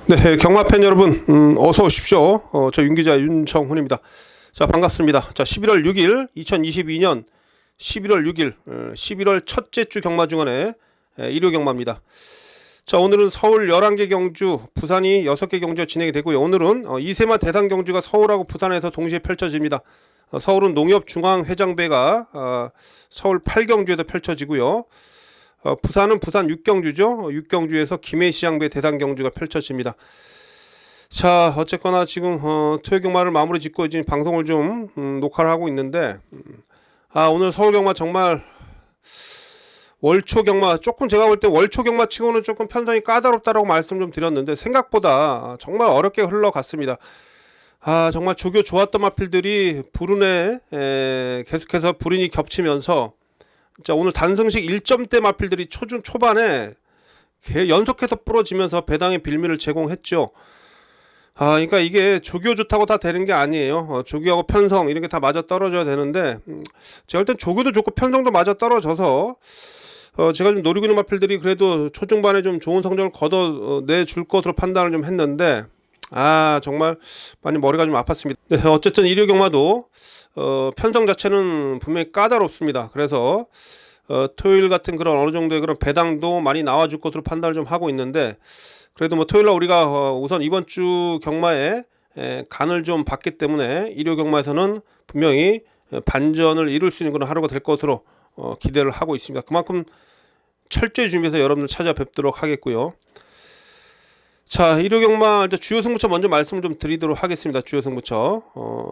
네, 경마팬 여러분, 어서 오십시오. 저 윤기자 윤청훈입니다. 자, 반갑습니다. 자, 11월 6일, 2022년 11월 6일, 11월 첫째 주 경마 중간에 일요 경마입니다. 자, 오늘은 서울 11개 경주, 부산이 6개 경주가 진행이 되고요. 오늘은 이세마 대상 경주가 서울하고 부산에서 동시에 펼쳐집니다. 서울은 농협중앙회장배가 서울 8경주에서 펼쳐지고요. 부산은 부산 6경주죠. 6경주에서 김해시장배 대상 경주가 펼쳐집니다. 자, 어쨌거나 지금 토요 경마를 마무리 짓고 지금 방송을 좀 녹화를 하고 있는데, 오늘 서울 경마 정말 월초 경마, 조금 제가 볼 때 월초 경마 치고는 조금 편성이 까다롭다라고 말씀 좀 드렸는데 생각보다 정말 어렵게 흘러갔습니다. 정말 조교 좋았던 마필들이 불운에 계속해서 불운이 겹치면서, 자, 오늘 단승식 1점대 마필들이 초반에 연속해서 부러지면서 배당의 빌미를 제공했죠. 그러니까 이게 조교 좋다고 다 되는 게 아니에요. 조교하고 편성 이런 게 다 맞아 떨어져야 되는데, 제가 볼 땐 조교도 좋고 편성도 맞아 떨어져서 제가 좀 노리고 있는 마필들이 그래도 초중반에 좀 좋은 성적을 걷어내줄 것으로 판단을 좀 했는데, 정말 많이 머리가 좀 아팠습니다. 네, 어쨌든 일요 경마도 편성 자체는 분명히 까다롭습니다. 그래서 토요일 같은 그런 어느 정도의 그런 배당도 많이 나와줄 것으로 판단을 좀 하고 있는데, 그래도 뭐 토요일날 우리가 우선 이번 주 경마에 간을 좀 봤기 때문에 일요 경마에서는 분명히 반전을 이룰 수 있는 그런 하루가 될 것으로 기대를 하고 있습니다. 그만큼 철저히 준비해서 여러분들 찾아뵙도록 하겠고요. 자, 일요 경마 이제 주요 승부처 먼저 말씀 좀 드리도록 하겠습니다. 주요 승부처.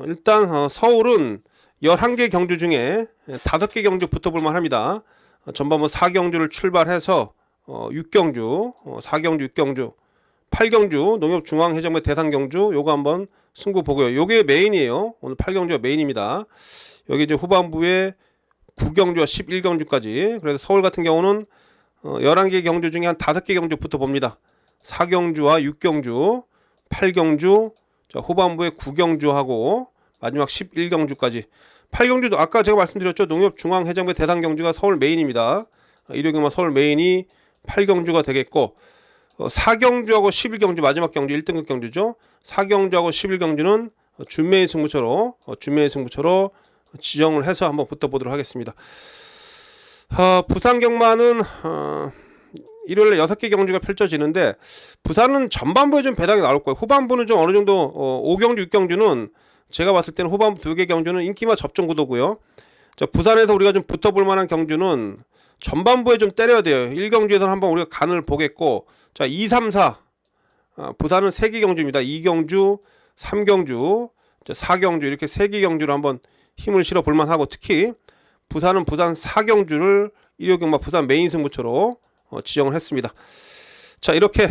일단 서울은 11개 경주 중에 5개 경주 붙어볼만 합니다. 전반부 4경주를 출발해서 6경주, 4경주, 6경주, 8경주, 농협중앙회장배 대상경주, 요거 한번 승부 보고요. 요게 메인이에요. 오늘 8경주가 메인입니다. 여기 이제 후반부에 9경주와 11경주까지. 그래서 서울 같은 경우는 11개 경주 중에 한 5개 경주 붙어봅니다. 4경주와 6경주, 8경주, 자, 후반부에 9경주하고 마지막 11경주까지. 8경주도 아까 제가 말씀드렸죠. 농협중앙회장배 대상경주가 서울 메인입니다. 일요경마 서울 메인이 8경주가 되겠고, 4경주하고 11경주 마지막 경주 1등급 경주죠. 4경주하고 11경주는 준메인 승부처로 지정을 해서 한번 붙어보도록 하겠습니다. 부산 경마는 일요일에 6개 경주가 펼쳐지는데, 부산은 전반부에 좀 배당이 나올 거예요. 후반부는 좀 어느 정도 5경주, 6경주는 제가 봤을 때는 후반부 2개 경주는 인기마 접전 구도고요. 자, 부산에서 우리가 좀 붙어볼 만한 경주는 전반부에 좀 때려야 돼요. 1경주에서는 한번 우리가 간을 보겠고, 자, 2, 3, 4 부산은 3개 경주입니다. 2경주, 3경주, 4경주 이렇게 3개 경주를 한번 힘을 실어 볼만 하고, 특히 부산은 부산 4경주를 일요 경마 부산 메인 승부처로 지정을 했습니다. 자, 이렇게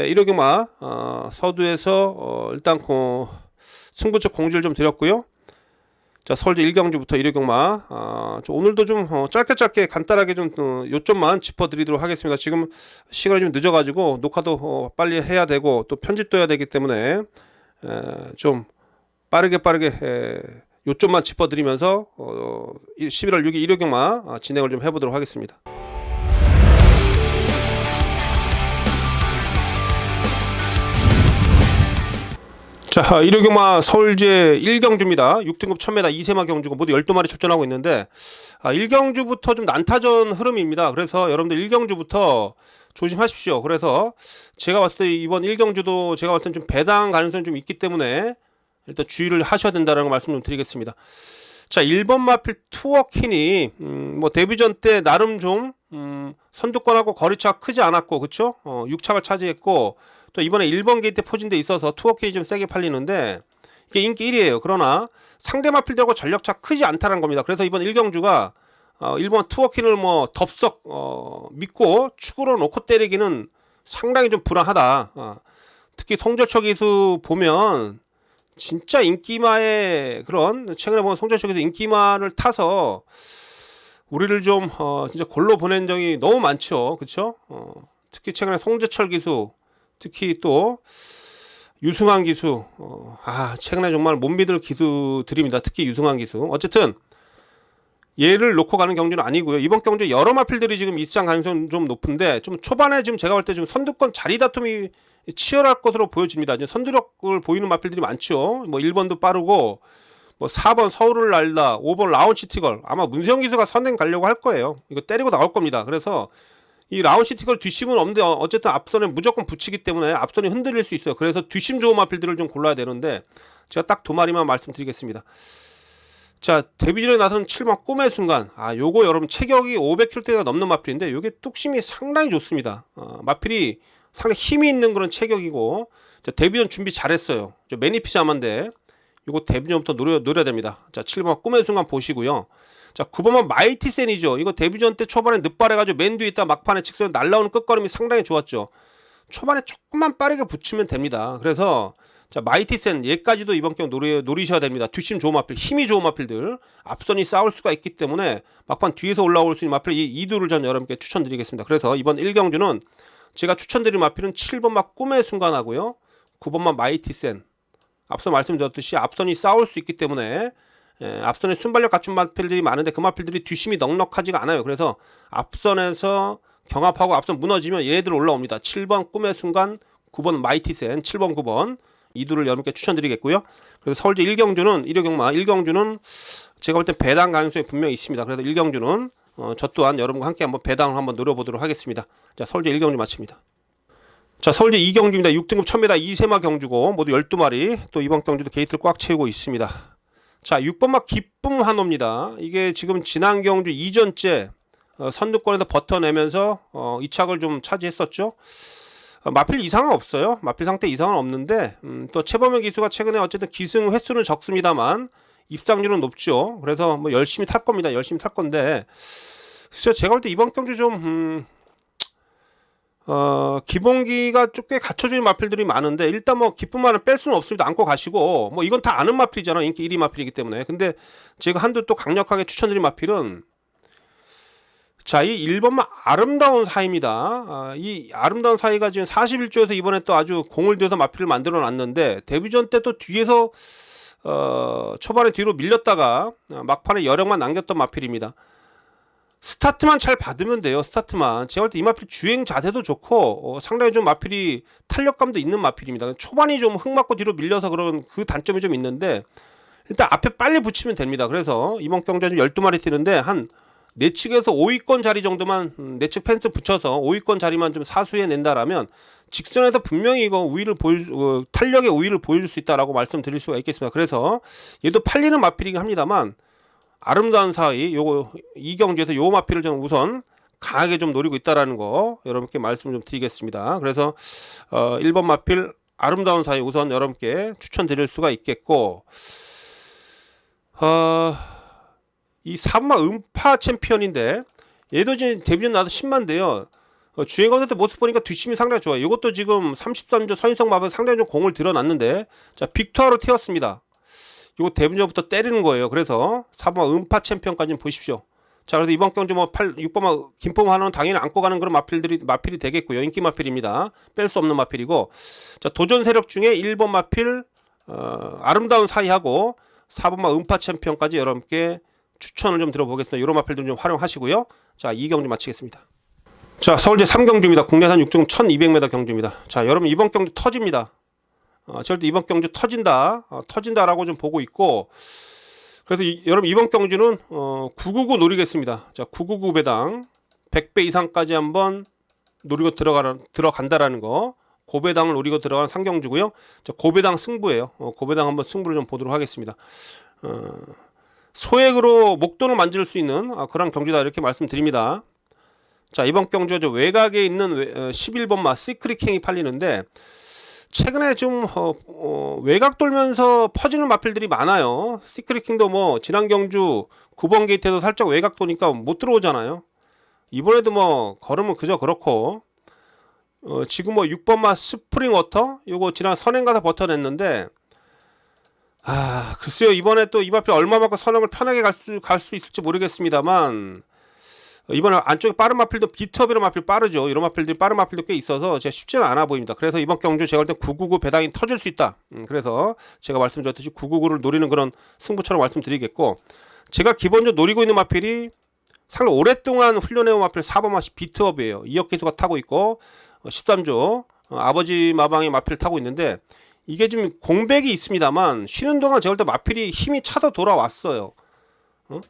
일요 경마 서두에서 일단 승부처 공지를 좀 드렸고요. 자, 서울대 1경주부터 일요 경마 오늘도 좀 짧게 간단하게 좀 요점만 짚어드리도록 하겠습니다. 지금 시간이 좀 늦어가지고 녹화도 빨리 해야 되고 또 편집도 해야 되기 때문에 좀 빠르게 요점만 짚어드리면서 11월 6일 일요 경마 진행을 좀 해보도록 하겠습니다. 자, 일요 경마 서울제 1경주입니다. 6등급 1000m 이세마 경주가 모두 12마리 출전하고 있는데, 1경주부터 좀 난타전 흐름입니다. 그래서 여러분들 1경주부터 조심하십시오. 그래서 제가 봤을 때 이번 1경주도 제가 봤을 때 좀 배당 가능성이 좀 있기 때문에 일단 주의를 하셔야 된다는 말씀 좀 드리겠습니다. 자, 1번 마필 투어킨이 뭐 데뷔전 때 나름 좀 선두권하고 거리차가 크지 않았고, 그쵸? 6착을 차지했고, 또 이번에 1번 게이트 포진돼 있어서 투어킨이 좀 세게 팔리는데 이게 인기 1위에요. 그러나 상대 마필들하고 전력차 크지 않다는 겁니다. 그래서 이번 1경주가 1번 투어킨을 뭐 덥석 믿고 축으로 놓고 때리기는 상당히 좀 불안하다. 특히 송절초 기수 보면 진짜 인기마의 그런, 최근에 보면 송절초 기수 인기마를 타서 우리를 좀 진짜 골로 보낸 적이 너무 많죠. 그쵸? 특히 최근에 송재철 기수, 특히 또 유승환 기수, 최근에 정말 못 믿을 기수들입니다. 특히 유승환 기수. 어쨌든 얘를 놓고 가는 경주는 아니고요. 이번 경주 여러 마필들이 지금 입장 가능성이 좀 높은데 좀 초반에 지금 제가 볼 때 좀 선두권 자리 다툼이 치열할 것으로 보여집니다. 지금 선두력을 보이는 마필들이 많죠. 뭐 1번도 빠르고 뭐 4번 서울을 날다, 5번 라운시티걸 아마 문세영 기수가 선행 가려고 할 거예요. 이거 때리고 나올 겁니다. 그래서 이 라운시티걸 뒷심은 없는데 어쨌든 앞선에 무조건 붙이기 때문에 앞선이 흔들릴 수 있어요. 그래서 뒷심 좋은 마필들을 좀 골라야 되는데 제가 딱 두 마리만 말씀드리겠습니다. 자, 데뷔전에 나서는 7번 꿈의 순간. 요거 여러분 체격이 500kg대가 넘는 마필인데 요게 뚝심이 상당히 좋습니다. 마필이 상당히 힘이 있는 그런 체격이고, 자, 데뷔전 준비 잘했어요. 매니피자만데 요거 데뷔전부터 노려야 됩니다. 자, 7번 꿈의 순간 보시고요. 자, 9번은 마이티센이죠. 이거 데뷔전 때 초반에 늦발해가지고 맨 뒤에 있다 막판에 직선에 날라오는 끝걸음이 상당히 좋았죠. 초반에 조금만 빠르게 붙이면 됩니다. 그래서 자, 마이티센 얘까지도 이번 경우 노리셔야 됩니다. 뒷심 좋은 마필, 힘이 좋은 마필들, 앞선이 싸울 수가 있기 때문에 막판 뒤에서 올라올 수 있는 마필 이 이두를 전 여러분께 추천드리겠습니다. 그래서 이번 1경주는 제가 추천드린 마필은 7번만 꿈의 순간하고요, 9번만 마이티센. 앞서 말씀드렸듯이 앞선이 싸울 수 있기 때문에 앞선에 순발력 갖춘 마필들이 많은데 그 마필들이 뒷심이 넉넉하지가 않아요. 그래서 앞선에서 경합하고 앞선 무너지면 얘네들 올라옵니다. 7번 꿈의 순간, 9번 마이티센, 7번 9번 이두를 여러분께 추천드리겠고요. 그래서 서울제 1경주는 1경주는 제가 볼 때 배당 가능성이 분명히 있습니다. 그래서 1경주는 저 또한 여러분과 함께 한번 배당을 한번 노려보도록 하겠습니다. 자, 서울제 1경주 마칩니다. 자, 서울제 2경주입니다. 6등급 1000m 2세마 경주고 모두 12마리. 또 이번 경주도 게이트를 꽉 채우고 있습니다. 자, 6번마 기쁨 한호입니다. 이게 지금 지난 경주 이전째 선두권에서 버텨내면서 2착을 좀 차지했었죠. 마필 이상은 없어요. 마필 상태 이상은 없는데 또 최범현 기수가 최근에 어쨌든 기승 횟수는 적습니다만 입상률은 높죠. 그래서 뭐 열심히 탈 겁니다. 열심히 탈 건데 글쎄요, 제가 볼 때 이번 경주 좀 기본기가 좀 꽤 갖춰진 마필들이 많은데 일단 뭐 기쁨만은 뺄 수는 없습니다. 안고 가시고 뭐 이건 다 아는 마필이잖아. 인기 1위 마필이기 때문에. 근데 제가 한두 또 강력하게 추천드린 마필은 자, 이 1번만 아름다운 사이입니다. 이 아름다운 사이가 지금 41조에서 이번에 또 아주 공을 들여서 마필을 만들어 놨는데 데뷔전 때 또 뒤에서 초반에 뒤로 밀렸다가 막판에 여력만 남겼던 마필입니다. 스타트만 잘 받으면 돼요. 스타트만. 제가 볼 때 이 마필 주행 자세도 좋고 상당히 좀 마필이 탄력감도 있는 마필입니다. 초반이 좀 흙 맞고 뒤로 밀려서 그런 그 단점이 좀 있는데 일단 앞에 빨리 붙이면 됩니다. 그래서 이번 경주에 12마리 뛰는데 한 내측에서 5위권 자리 정도만 내측 펜스 붙여서 5위권 자리만 좀 사수해 낸다라면 직선에서 분명히 이거 우위를 탄력의 우위를 보여줄 수 있다라고 말씀드릴 수가 있겠습니다. 그래서 얘도 팔리는 마필이긴 합니다만 아름다운 사이 요거 이 경주에서 요 마필을 저는 우선 강하게 좀 노리고 있다라는 거 여러분께 말씀 좀 드리겠습니다. 그래서 1번 마필 아름다운 사이 우선 여러분께 추천드릴 수가 있겠고 이 3마 음파 챔피언인데 얘도 지금 데뷔전 나도 10만인데요. 주행거들 때 모습 보니까 뒷심이 상당히 좋아요. 이것도 지금 33조 서인성 마법에 상당히 좀 공을 들여놨는데 자, 빅투아로 튀었습니다. 이거 데뷔전부터 때리는 거예요. 그래서 4번 음파 챔피언까지는 보십시오. 자, 그래서 이번 경주 뭐 6번 김포 하나는 당연히 안고 가는 그런 마필이 되겠고요. 인기 마필입니다. 뺄 수 없는 마필이고 자, 도전 세력 중에 1번 마필 아름다운 사이하고 4번마 음파 챔피언까지 여러분께 추천을 좀 들어보겠습니다. 이런 마필들 좀 활용하시고요. 자, 2경주 마치겠습니다. 자, 서울제 3경주입니다. 국내산 6등 1200m 경주입니다. 자, 여러분 이번 경주 터집니다. 절대 이번 경주 터진다라고 좀 보고 있고 그래서 여러분 이번 경주는 999 노리겠습니다. 자, 999 배당 100배 이상까지 한번 노리고 들어간다라는 거 고배당을 노리고 들어가는 상경주고요. 자, 고배당 승부예요. 고배당 한번 승부를 좀 보도록 하겠습니다. 소액으로 목돈을 만질 수 있는 그런 경주다 이렇게 말씀드립니다. 자, 이번 경주가 외곽에 있는 11번마 시크릿킹이 팔리는데 최근에 좀 외곽 돌면서 퍼지는 마필들이 많아요. 시크릿킹도 뭐 지난 경주 9번 게이트에도 살짝 외곽 도니까 못 들어오잖아요. 이번에도 뭐 걸으면 그저 그렇고 지금 뭐 6번마 스프링워터 요거 지난 선행 가서 버텨냈는데 글쎄요, 이번에 또 이 마필 얼마만큼 선행을 편하게 갈 수 있을지 모르겠습니다만 이번에 안쪽에 빠른 마필도 비트업이라는 마필 빠르죠. 이런 마필들이 빠른 마필도 꽤 있어서 제가 쉽지는 않아 보입니다. 그래서 이번 경주 제가 볼 때 999 배당이 터질 수 있다. 그래서 제가 말씀드렸듯이 999를 노리는 그런 승부처럼 말씀드리겠고, 제가 기본적으로 노리고 있는 마필이 상당히 오랫동안 훈련해온 마필 4번 마필 비트업이에요. 이혁 기수가 타고 있고 13조 아버지 마방의 마필 타고 있는데, 이게 좀 공백이 있습니다만 쉬는 동안 제가 볼 때 마필이 힘이 차서 돌아왔어요.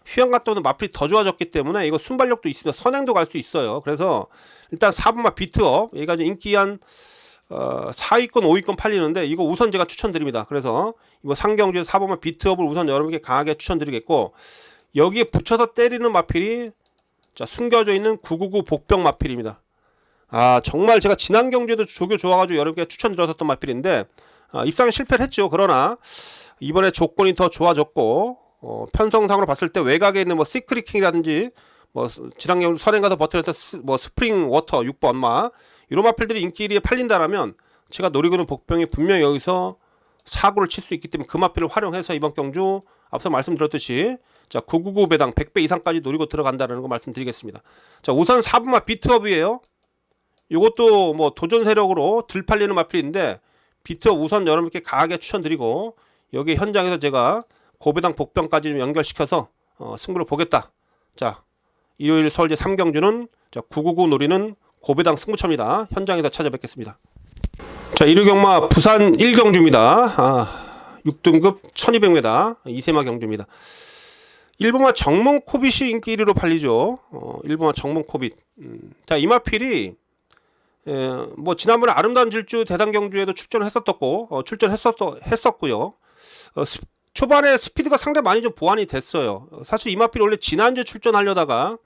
휴양 갔다 오는 마필이 더 좋아졌기 때문에 이거 순발력도 있습니다. 선행도 갈 수 있어요. 그래서 일단 4번마 비트업, 얘가 좀 인기 한 4위권 5위권 팔리는데 이거 우선 제가 추천드립니다. 그래서 이거 상경주에 4번마 비트업을 우선 여러분께 강하게 추천드리겠고, 여기에 붙여서 때리는 마필이 자 숨겨져 있는 999 복병 마필입니다. 정말 제가 지난 경주에도 조교 좋아가지고 여러분께 추천드렸었던 마필인데 입상에 실패를 했죠. 그러나 이번에 조건이 더 좋아졌고, 편성상으로 봤을 때 외곽에 있는 뭐 시크릿킹이라든지 뭐 지난 경주 선행 가서 버텨냈던 뭐 스프링 워터 6번 마 이런 마필들이 인기 1위에 팔린다라면 제가 노리고 있는 복병이 분명히 여기서 사고를 칠 수 있기 때문에 그 마필을 활용해서 이번 경주 앞서 말씀드렸듯이 자 999 배당 100배 이상까지 노리고 들어간다는 거 말씀드리겠습니다. 자 우선 4분마 비트업이에요. 이것도 뭐 도전 세력으로 들 팔리는 마필인데 비트업 우선 여러분께 강하게 추천드리고, 여기 현장에서 제가 고배당 복병까지 좀 연결시켜서 승부를 보겠다. 자 일요일 서울제 3경주는 자 999 노리는 고배당 승부처입니다. 현장에서 찾아뵙겠습니다. 자 일요경마 부산 1경주입니다. 6등급 1200m 2세마 경주입니다. 1번마 정몽 코빗이 인기 1위로 팔리죠. 1번마 정몽 코빗. 자 이마필이 뭐 지난번에 아름다운 질주 대단 경주에도 출전했었고요. 초반에 스피드가 상당히 많이 좀 보완이 됐어요. 사실 이마필이 원래 지난주에 출전하려다가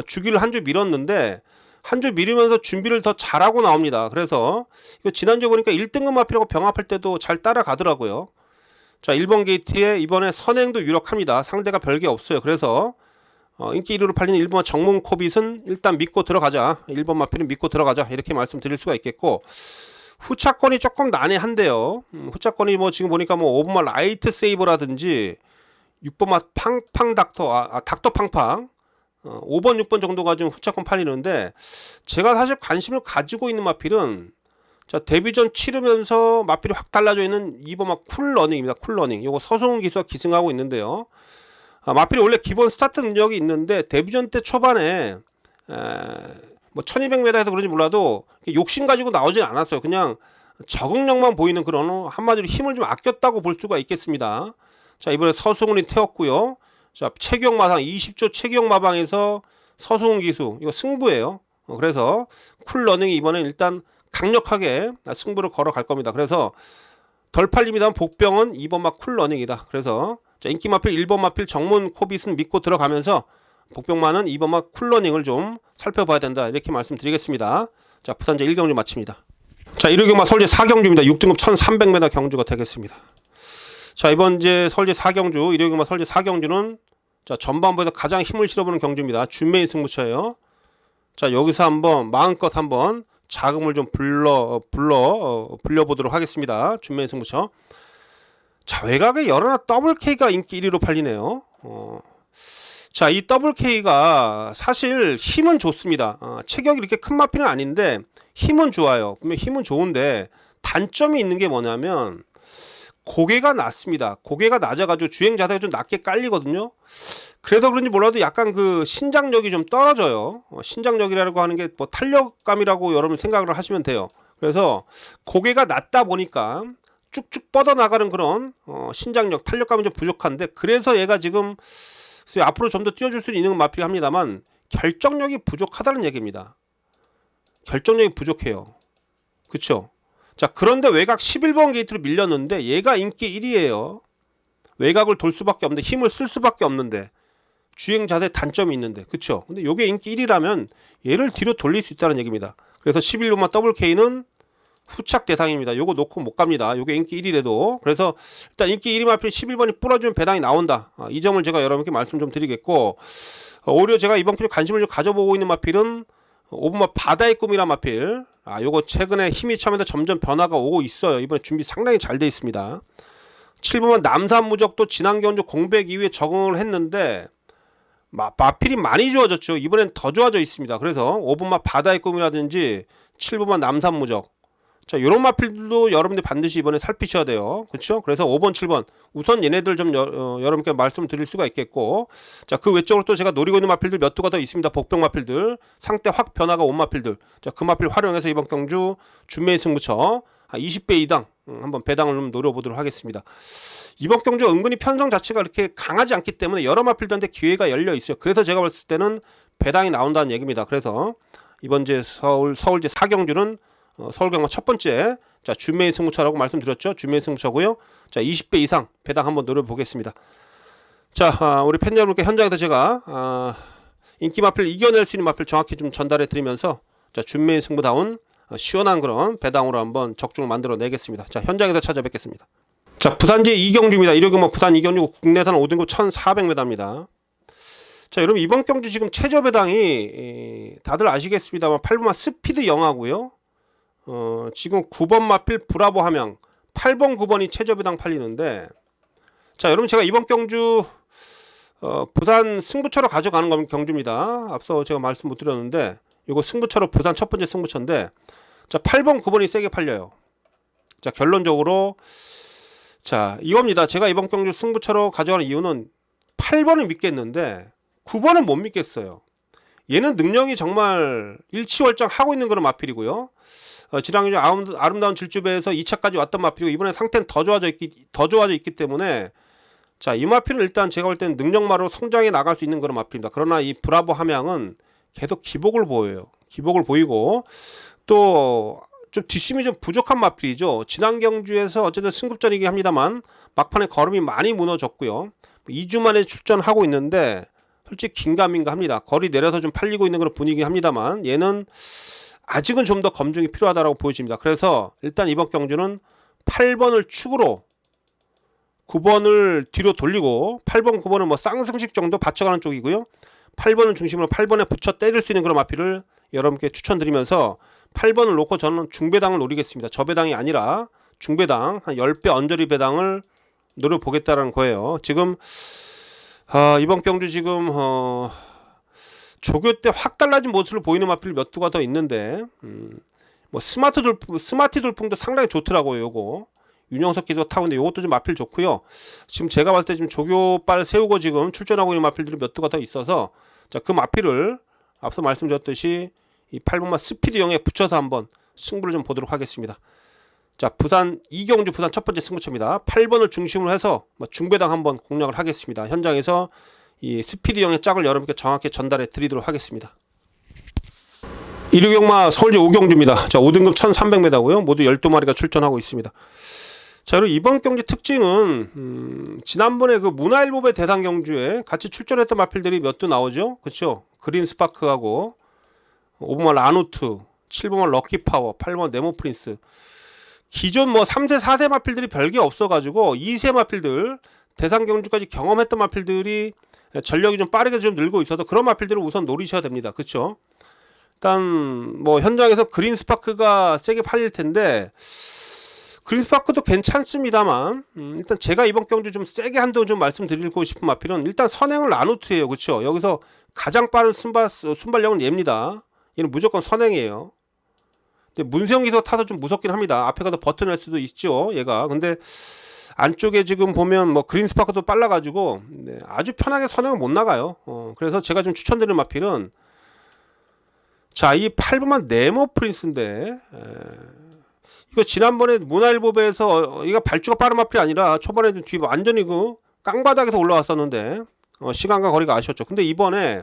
주기를 한 주 미뤘는데 한 주 미루면서 준비를 더 잘하고 나옵니다. 그래서 이거 지난주에 보니까 1등급 마필하고 병합할 때도 잘 따라가더라고요. 자 1번 게이트에 이번에 선행도 유력합니다. 상대가 별게 없어요. 그래서 인기 1위로 팔리는 1번 정몽 코빗은 일단 믿고 들어가자. 1번 마필은 믿고 들어가자. 이렇게 말씀드릴 수가 있겠고, 후차권이 조금 난해한데요. 후차권이 뭐 지금 보니까 뭐 5번마 라이트 세이버라든지 6번마 팡팡 닥터, 닥터 팡팡 5번 6번 정도가 좀 후차권 팔리는데, 제가 사실 관심을 가지고 있는 마필은 자 데뷔전 치르면서 마필이 확 달라져 있는 2번마 쿨러닝입니다. 쿨러닝. 요거 서승훈 기수가 기승하고 있는데요. 마필이 원래 기본 스타트 능력이 있는데 데뷔전 때 초반에 뭐 1200m에서 그런지 몰라도 욕심 가지고 나오진 않았어요. 그냥 적응력만 보이는 그런, 한마디로 힘을 좀 아꼈다고 볼 수가 있겠습니다. 자 이번에 서승훈이 태웠고요. 자 체격 마상 20조 체격 마방에서 서승훈 기수 이거 승부예요. 그래서 쿨러닝이 이번에 일단 강력하게 승부를 걸어갈 겁니다. 그래서 덜 팔립니다만 복병은 2번마 쿨러닝이다. 그래서 자 인기 마필 1번 마필 정문 코빗은 믿고 들어가면서 복병만은 2번마 쿨러닝을 좀 살펴봐야 된다. 이렇게 말씀드리겠습니다. 자 부산제 1경주 마칩니다. 자 일요경마 서울제 4경주입니다. 6등급 1300m 경주가 되겠습니다. 자 이번 이제 서울제 4경주 일요경마 서울제 4경주는 자 전반부에서 가장 힘을 실어보는 경주입니다. 준메인 승부처예요. 자 여기서 한번 마음껏 한번 자금을 좀 불려보도록 하겠습니다. 준메인 승부처. 자 외곽에 열하나 WK가 인기 1위로 팔리네요. 자 이 WK가 사실 힘은 좋습니다. 체격이 이렇게 큰 마필은 아닌데 힘은 좋아요. 분명 힘은 좋은데 단점이 있는 게 뭐냐면 고개가 낮습니다. 고개가 낮아가지고 주행 자세가 좀 낮게 깔리거든요. 그래서 그런지 몰라도 약간 그 신장력이 좀 떨어져요. 신장력이라고 하는 게 뭐 탄력감이라고 여러분 생각을 하시면 돼요. 그래서 고개가 낮다 보니까 쭉쭉 뻗어나가는 그런 신장력, 탄력감이 좀 부족한데, 그래서 얘가 지금 앞으로 좀 더 뛰어줄 수 있는 마필이 합니다만 결정력이 부족하다는 얘기입니다. 결정력이 부족해요. 그쵸? 자 그런데 외곽 11번 게이트로 밀렸는데 얘가 인기 1위예요. 외곽을 돌 수밖에 없는데, 힘을 쓸 수밖에 없는데, 주행 자세 단점이 있는데, 그쵸? 근데 요게 인기 1위라면 얘를 뒤로 돌릴 수 있다는 얘기입니다. 그래서 11번마 WK는 후착 대상입니다. 요거 놓고 못 갑니다. 요게 인기 1위래도. 그래서 일단 인기 1위 마필 11번이 뿌려주면 배당이 나온다. 이 점을 제가 여러분께 말씀 좀 드리겠고, 오히려 제가 이번 기회에 관심을 좀 가져보고 있는 마필은 5번마 바다의 꿈이란 마필. 요거 최근에 힘이 차면서 점점 변화가 오고 있어요. 이번에 준비 상당히 잘 돼 있습니다. 7번마 남산무적도 지난 경주 공백 이후에 적응을 했는데 마필이 많이 좋아졌죠. 이번엔 더 좋아져 있습니다. 그래서 5번마 바다의 꿈이라든지 7번마 남산무적, 자, 요런 마필들도 여러분들 반드시 이번에 살피셔야 돼요. 그렇죠? 그래서 5번, 7번 우선 얘네들 좀 여러분께 말씀드릴 수가 있겠고, 자, 그 외적으로 또 제가 노리고 있는 마필들 몇 두가 더 있습니다. 복병 마필들, 상태 확 변화가 온 마필들. 자, 그 마필 활용해서 이번 경주 준매인 승부처 20배 이당 한번 배당을 좀 노려보도록 하겠습니다. 이번 경주 은근히 편성 자체가 이렇게 강하지 않기 때문에 여러 마필들한테 기회가 열려 있어요. 그래서 제가 봤을 때는 배당이 나온다는 얘기입니다. 그래서 이번 제 서울제 4경주는 서울경마 첫 번째, 자, 준매인 승부처라고 말씀드렸죠. 준매인 승부처고요. 자, 20배 이상 배당 한번 노려보겠습니다. 자, 우리 팬 여러분께 현장에서 제가 인기 마필 이겨낼 수 있는 마필 정확히 좀 전달해 드리면서, 자, 준매인 승부다운 시원한 그런 배당으로 한번 적중을 만들어 내겠습니다. 자, 현장에서 찾아뵙겠습니다. 자, 부산제 2경주입니다. 일요경마 부산 2경주 국내산 5등급 1400m입니다. 자, 여러분 이번 경주 지금 최저 배당이 다들 아시겠습니다만 8번마 스피드 영하고요. 지금 9번 마필 브라보 함양, 8번 9번이 최저 배당 팔리는데, 자, 여러분 제가 이번 경주 부산 승부처로 가져가는 경주입니다. 앞서 제가 말씀 못 드렸는데 이거 승부처로 부산 첫 번째 승부처인데, 자, 8번 9번이 세게 팔려요. 자, 결론적으로 자, 이겁니다. 제가 이번 경주 승부처로 가져가는 이유는 8번은 믿겠는데 9번은 못 믿겠어요. 얘는 능력이 정말 일치월장하고 있는 그런 마필이고요. 지난 경주 아름다운 질주배에서 2차까지 왔던 마필이고, 이번에 상태는 더 좋아져 있기 때문에, 자, 이 마필은 일단 제가 볼 때는 능력마로 성장해 나갈 수 있는 그런 마필입니다. 그러나 이 브라보 함양은 계속 기복을 보여요. 기복을 보이고 또 좀 뒷심이 좀 부족한 마필이죠. 지난 경주에서 어쨌든 승급전이긴 합니다만 막판에 걸음이 많이 무너졌고요. 2주 만에 출전하고 있는데 솔직히 긴가민가 합니다. 거리 내려서 좀 팔리고 있는 그런 분위기 합니다만 얘는 아직은 좀 더 검증이 필요하다고 보여집니다. 그래서 일단 이번 경주는 8번을 축으로 9번을 뒤로 돌리고 8번 9번은 뭐 쌍승식 정도 받쳐가는 쪽이고요. 8번을 중심으로 8번에 붙여 때릴 수 있는 그런 마필을 여러분께 추천드리면서 8번을 놓고 저는 중배당을 노리겠습니다. 저배당이 아니라 중배당 한 10배 언저리 배당을 노려보겠다는 거예요. 지금 이번 경주 지금 조교 때 확 달라진 모습을 보이는 마필 몇 두가 더 있는데, 뭐 스마티 돌풍도 상당히 좋더라고요. 요거 윤영석 기도 타고 있는데 요것도 좀 마필 좋고요. 지금 제가 봤을 때 지금 조교빨 세우고 지금 출전하고 있는 마필들이 몇 두가 더 있어서, 자, 그 마필을 앞서 말씀드렸듯이 이 8번마 스피드형에 붙여서 한번 승부를 좀 보도록 하겠습니다. 자, 부산 이경주 부산 첫 번째 승부처입니다. 8번을 중심으로 해서 중배당 한번 공략을 하겠습니다. 현장에서 이 스피드형의 짝을 여러분께 정확히 전달해 드리도록 하겠습니다. 일요경마 서울제 5경주입니다. 자, 5등급 1300m고요. 모두 12마리가 출전하고 있습니다. 자, 그리고 이번 경주 특징은 지난번에 그 문화일보배 대상 경주에 같이 출전했던 마필들이 몇 두 나오죠. 그렇죠? 그린 스파크하고 5번마 라누트, 7번마 럭키파워, 8번 네모프린스. 기존 뭐 3세 4세 마필들이 별게 없어가지고 2세 마필들 대상 경주까지 경험했던 마필들이 전력이 좀 빠르게 좀 늘고 있어서 그런 마필들을 우선 노리셔야 됩니다. 그렇죠? 일단 뭐 현장에서 그린 스파크가 세게 팔릴 텐데 그린 스파크도 괜찮습니다만 일단 제가 이번 경주 좀 세게 한도 좀 말씀드리고 싶은 마필은 일단 선행을 라누트예요. 그렇죠? 여기서 가장 빠른 순발력은 얘입니다. 얘는 무조건 선행이에요. 문세영 기사 타서 좀 무섭긴 합니다. 앞에 가서 버텨낼 수도 있죠, 얘가. 근데 안쪽에 지금 보면 뭐 그린 스파크도 빨라가지고 아주 편하게 선행을 못 나가요. 그래서 제가 좀 추천드리는 마필은, 자, 이 8번만 네모 프린스인데 이거 지난번에 문화일보배에서 이거 발주가 빠른 마필이 아니라 초반에 뒤 완전히 그 깡바닥에서 올라왔었는데 시간과 거리가 아쉬웠죠. 근데 이번에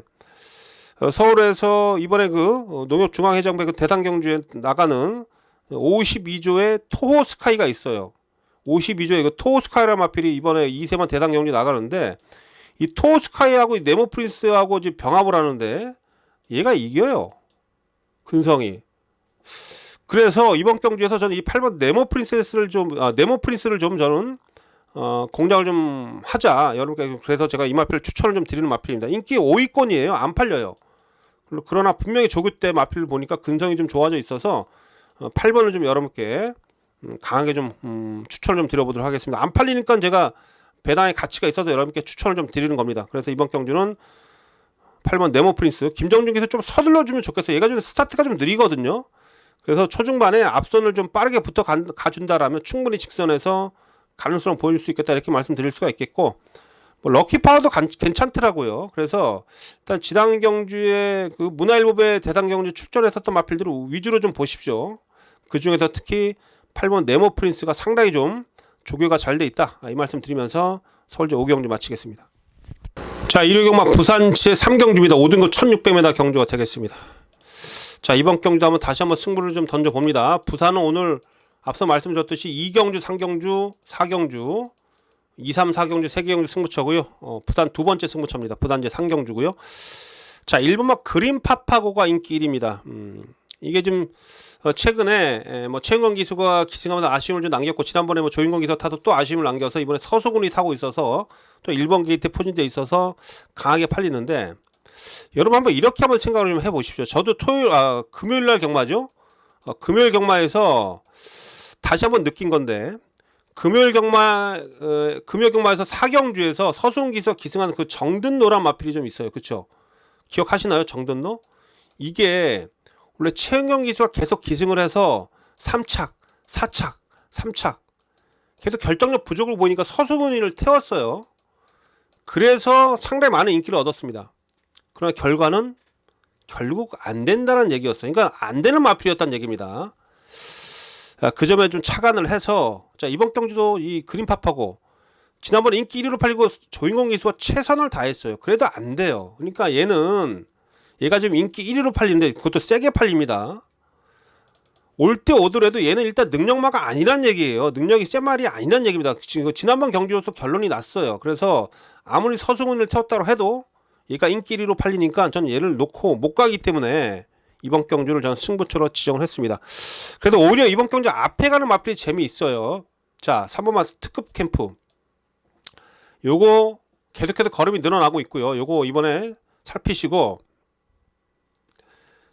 서울에서 이번에 그 농협중앙회장배 그 대상경주에 나가는 52조의 토호스카이가 있어요. 52조의 그 토호스카이라는 마필이 이번에 2세만 대상경주 나가는데 이 토호스카이하고 이 네모프린스하고 이제 병합을 하는데 얘가 이겨요. 근성이. 그래서 이번 경주에서 저는 이 8번 네모프린스를 좀 저는 공략을 좀 하자 여러분께. 그래서 제가 이 마필 추천을 좀 드리는 마필입니다. 인기 5위권이에요. 안 팔려요. 그러나 분명히 조교 때 마필을 보니까 근성이 좀 좋아져 있어서 8번을 좀 여러분께 강하게 좀 추천을 좀 드려보도록 하겠습니다. 안 팔리니까 제가 배당의 가치가 있어서 여러분께 추천을 좀 드리는 겁니다. 그래서 이번 경주는 8번 네모프린스. 김정준 기수 좀 서둘러주면 좋겠어요. 얘가 좀 스타트가 좀 느리거든요. 그래서 초중반에 앞선을 좀 빠르게 붙어 가준다라면 충분히 직선에서 가능성 보여줄 수 있겠다 이렇게 말씀드릴 수가 있겠고, 뭐 럭키파워도 괜찮더라고요. 그래서 일단 지난 경주에 그 문화일보배 대상 경주 출전했었던 마필들을 위주로 좀 보십시오. 그 중에서 특히 8번 네모프린스가 상당히 좀 조교가 잘 돼 있다, 이 말씀 드리면서 서울제 5경주 마치겠습니다. 자, 일요 경마 부산시의 3경주입니다. 5등급 1600m 경주가 되겠습니다. 자, 이번 경주도 한번 다시 한번 승부를 좀 던져봅니다. 부산은 오늘 앞서 말씀드렸듯이 2경주, 3경주, 4경주, 2, 3, 4경주, 3경주 승부처고요. 부산 두 번째 승부처입니다. 부산제 3경주고요. 자, 1번막 그린파파고가 인기 1위입니다. 이게 좀 최근에 뭐 최은건 기수가 기승하면서 아쉬움을 좀 남겼고, 지난번에 뭐 조인건 기수 타도 또 아쉬움을 남겨서 이번에 서수군이 타고 있어서 또 1번 게이트에 포진되어 있어서 강하게 팔리는데, 여러분 한번 이렇게 한번 생각을 좀 해보십시오. 저도 금요일날 경마죠. 금요일 경마에서 다시 한번 느낀 건데, 금요일 경마에서 4경주에서 서수훈 기수가 기승하는 그 정든노란 마필이 좀 있어요. 그쵸? 기억하시나요? 정든노? 이게 원래 최은경 기수가 계속 기승을 해서 3착, 4착, 3착 계속 결정력 부족을 보니까 서수훈이를 태웠어요. 그래서 상당히 많은 인기를 얻었습니다. 그러나 결과는 결국 안 된다는 얘기였어요. 그러니까 안 되는 마필이었다는 얘기입니다. 그 점에 좀 착안을 해서, 자, 이번 경주도 이 그린파파고 지난번에 인기 1위로 팔리고 조인공 기수가 최선을 다했어요. 그래도 안 돼요. 그러니까 얘가 지금 인기 1위로 팔리는데 그것도 세게 팔립니다. 올 때 오더라도 얘는 일단 능력마가 아니란 얘기예요. 능력이 센 말이 아니란 얘기입니다. 지난번 경주로서 결론이 났어요. 그래서 아무리 서승훈을 태웠다고 해도 얘가 인기 1위로 팔리니까 전 얘를 놓고 못 가기 때문에 이번 경주를 저는 승부처로 지정을 했습니다. 그래도 오히려 이번 경주 앞에 가는 마필이 재미있어요. 자, 3번마 특급 캠프. 요거 계속해서 걸음이 늘어나고 있고요. 요거 이번에 살피시고,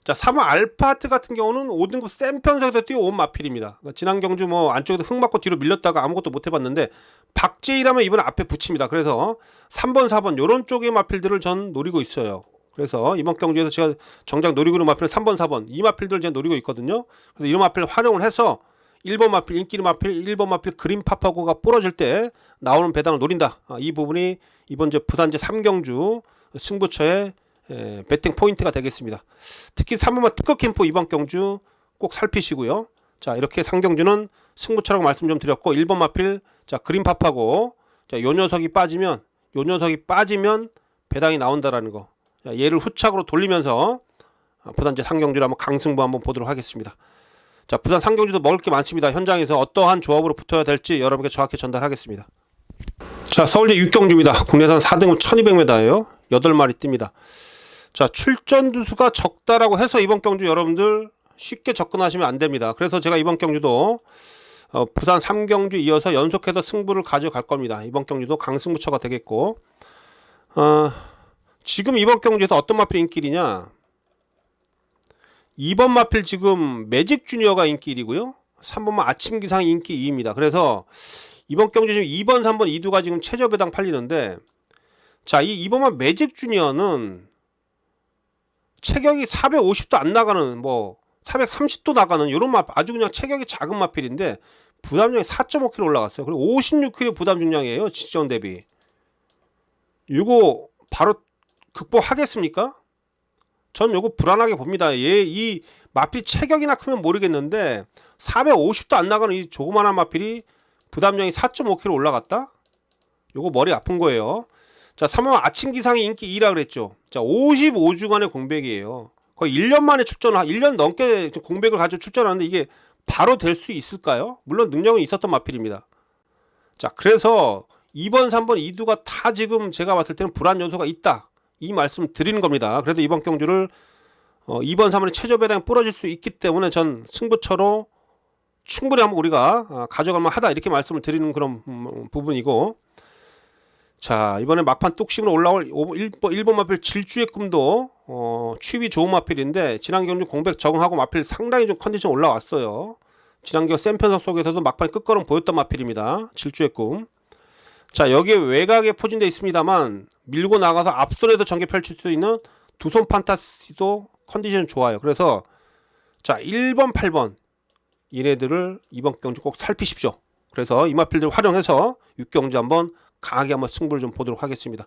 자, 3번 알파하트 같은 경우는 5등급 센 편성에서 뛰어온 마필입니다. 지난 경주 뭐 안쪽에서 흙 맞고 뒤로 밀렸다가 아무것도 못 해봤는데 박제이라면 이번에 앞에 붙입니다. 그래서 3번, 4번 요런 쪽의 마필들을 전 노리고 있어요. 그래서 이번 경주에서 제가 정작 노리고 있는 마필은 3번, 4번 이 마필들을 제가 노리고 있거든요. 그래서 이런 마필을 활용을 해서 1번 마필, 인기 마필, 1번 마필 그린파파고가 부러질 때 나오는 배당을 노린다. 이 부분이 이번 부산제 3경주 승부처의 배팅 포인트가 되겠습니다. 특히 3번마 특급 캠프 이번 경주 꼭 살피시고요. 자, 이렇게 3경주는 승부처라고 말씀 좀 드렸고, 1번 마필, 자, 그린파파고, 자, 요 녀석이 빠지면 배당이 나온다라는 거. 자, 얘를 후착으로 돌리면서 부산제 3경주를 한번 강승부 한번 보도록 하겠습니다. 자, 부산 3경주도 먹을 게 많습니다. 현장에서 어떠한 조합으로 붙어야 될지 여러분께 정확히 전달하겠습니다. 자, 서울제 6경주입니다. 국내산 4등급 1200m예요. 8마리 뜹니다. 자, 출전 두수가 적다라고 해서 이번 경주 여러분들 쉽게 접근하시면 안 됩니다. 그래서 제가 이번 경주도 부산 3경주 이어서 연속해서 승부를 가져갈 겁니다. 이번 경주도 강승부처가 되겠고, 지금 이번 경주에서 어떤 마필이 인기이냐, 2번 마필 지금 매직 주니어가 인기 1위고요. 3번만 아침 기상이 인기 2위입니다. 그래서 이번 경주 지금 2번, 3번, 2두가 지금 최저 배당 팔리는데, 자, 이 2번만 매직 주니어는 체격이 450도 안 나가는, 뭐 430도 나가는 이런 아주 그냥 체격이 작은 마필인데 부담량이 4.5kg 올라갔어요. 그리고 56kg 부담 중량이에요. 직전 대비. 이거 바로 극복하겠습니까? 전 요거 불안하게 봅니다. 이 마필 체격이나 크면 모르겠는데 450도 안 나가는 이 조그만한 마필이 부담량이 4.5kg 올라갔다? 요거 머리 아픈 거예요. 자, 3번 아침 기상이 인기 2라 그랬죠. 자, 55주간의 공백이에요. 거의 1년 만에 1년 넘게 공백을 가지고 출전하는데 이게 바로 될 수 있을까요? 물론 능력은 있었던 마필입니다. 자, 그래서 2번, 3번, 2두가 다 지금 제가 봤을 때는 불안 요소가 있다. 이 말씀 드리는 겁니다. 그래도 이번 경주를 2번, 3번의 최저 배당이 부러질 수 있기 때문에 전 승부처로 충분히 한번 우리가 가져갈 만하다 이렇게 말씀을 드리는 그런 부분이고, 자, 이번에 막판 뚝심으로 올라올 1번 마필 질주의 꿈도 취입이 좋은 마필인데 지난 경주 공백 적응하고 마필 상당히 좀 컨디션 올라왔어요. 지난 경주 센 편성 속에서도 막판 끝걸음 보였던 마필입니다. 질주의 꿈. 자, 여기에 외곽에 포진되어 있습니다만 밀고 나가서 앞선에도 전개 펼칠 수 있는 두손 판타시도 컨디션 좋아요. 그래서 자 1번 8번 얘네들을 이번 경주 꼭 살피십시오. 그래서 이 마필들을 활용해서 6경주 한번 강하게 한번 승부를 좀 보도록 하겠습니다.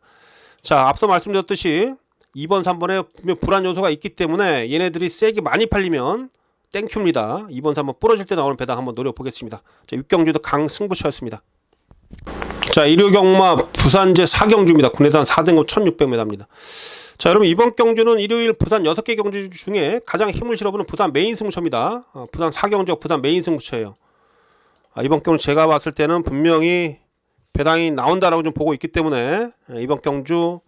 자 앞서 말씀드렸듯이 2번 3번에 분명 불안 요소가 있기 때문에 얘네들이 세게 많이 팔리면 땡큐입니다. 2번 3번 부러질 때 나오는 배당 한번 노려보겠습니다. 자 6경주도 강승부처였습니다. 자 일요경마 부산제 4경주입니다. 국내산 4등급 1600m입니다. 자 여러분 이번 경주는 일요일 부산 6개 경주 중에 가장 힘을 실어보는 부산 메인 승부처입니다. 부산 4경주가 부산 메인 승부처예요. 이번 경주 제가 봤을 때는 분명히 배당이 나온다라고 좀 보고 있기 때문에 이번 경주